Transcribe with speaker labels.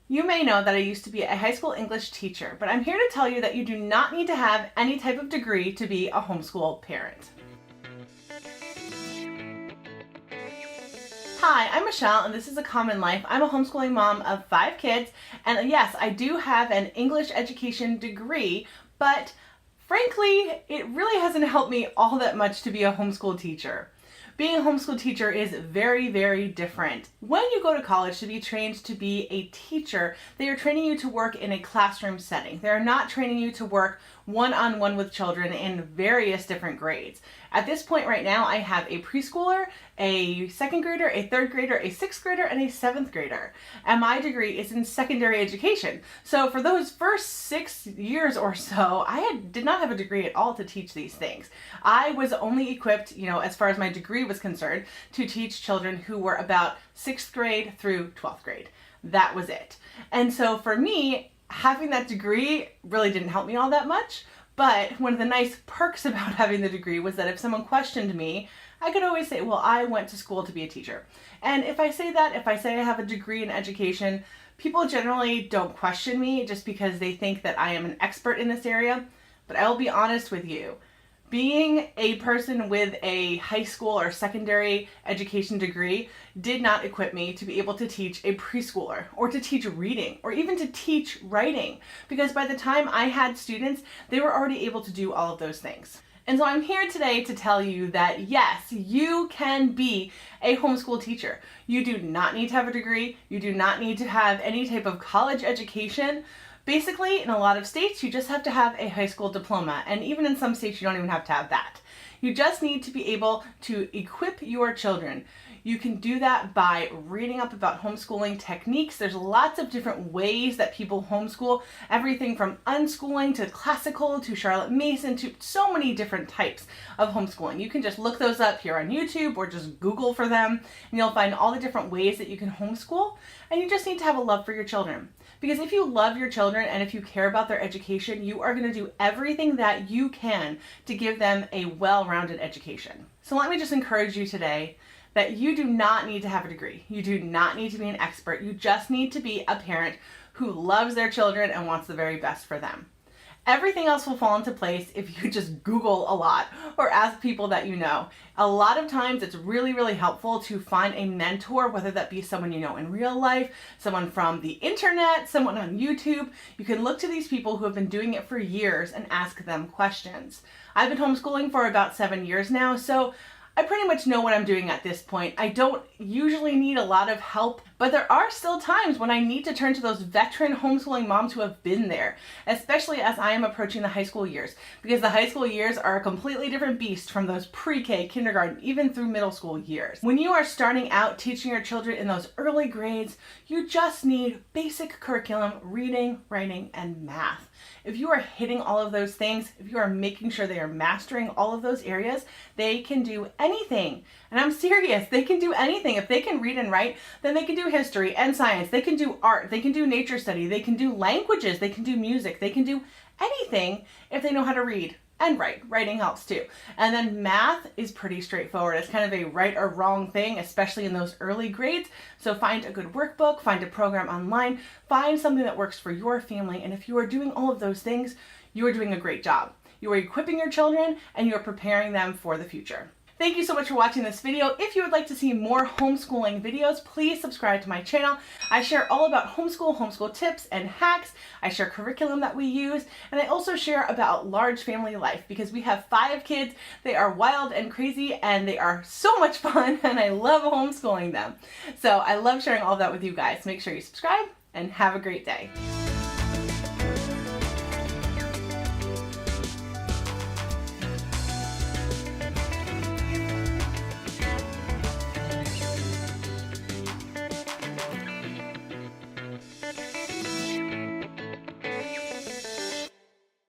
Speaker 1: You may know that I used to be a high school English teacher, but I'm here to tell you that you do not need to have any type of degree to be a homeschool parent. Hi, I'm Michelle and this is A Common Life. I'm a homeschooling mom of 5 kids, and yes, I do have an English education degree, but frankly, it really hasn't helped me all that much to be a homeschool teacher. Being a homeschool teacher is very, very different. When you go to college to be trained to be a teacher, they are training you to work in a classroom setting. They are not training you to work one-on-one with children in various different grades. At this point right now, I have a preschooler, a second grader, a third grader, a sixth grader, and a seventh grader. And my degree is in secondary education. So for those first 6 years or so, did not have a degree at all to teach these things. I was only equipped, as far as my degree was concerned, to teach children who were about 6th grade through 12th grade. That was it. And so for me, having that degree really didn't help me all that much. But one of the nice perks about having the degree was that if someone questioned me, I could always say, well, I went to school to be a teacher. And if I say I have a degree in education, people generally don't question me just because they think that I am an expert in this area. But I will be honest with you. Being a person with a high school or secondary education degree did not equip me to be able to teach a preschooler or to teach reading or even to teach writing, because by the time I had students, they were already able to do all of those things. And so I'm here today to tell you that yes, you can be a homeschool teacher. You do not need to have a degree. You do not need to have any type of college education. Basically, in a lot of states, you just have to have a high school diploma, and even in some states, you don't even have to have that. You just need to be able to equip your children. You can do that by reading up about homeschooling techniques. There's lots of different ways that people homeschool, everything from unschooling to classical to Charlotte Mason to so many different types of homeschooling. You can just look those up here on YouTube or just Google for them, and you'll find all the different ways that you can homeschool, and you just need to have a love for your children. Because if you love your children and if you care about their education, you are going to do everything that you can to give them a well-rounded education. So let me just encourage you today that you do not need to have a degree. You do not need to be an expert. You just need to be a parent who loves their children and wants the very best for them. Everything else will fall into place if you just Google a lot or ask people that you know. A lot of times it's really, really helpful to find a mentor, whether that be someone you know in real life, someone from the internet, someone on YouTube. You can look to these people who have been doing it for years and ask them questions. I've been homeschooling for about 7 years now, so I pretty much know what I'm doing at this point. I don't usually need a lot of help, but there are still times when I need to turn to those veteran homeschooling moms who have been there, especially as I am approaching the high school years, because the high school years are a completely different beast from those pre-K, kindergarten, even through middle school years. When you are starting out teaching your children in those early grades, you just need basic curriculum, reading, writing, and math. If you are hitting all of those things, if you are making sure they are mastering all of those areas, they can do anything. And I'm serious, they can do anything. If they can read and write, then they can do history and science. They can do art, they can do nature study, they can do languages, they can do music, they can do anything if they know how to read and write. Writing helps too. And then math is pretty straightforward. It's kind of a right or wrong thing, especially in those early grades. So find a good workbook, find a program online, find something that works for your family. And if you are doing all of those things, you are doing a great job. You are equipping your children and you are preparing them for the future. Thank you so much for watching this video. If you would like to see more homeschooling videos, please subscribe to my channel. I share all about homeschool tips and hacks. I share curriculum that we use, and I also share about large family life because we have 5 kids. They are wild and crazy, and they are so much fun, and I love homeschooling them. So I love sharing all of that with you guys. Make sure you subscribe, and have a great day.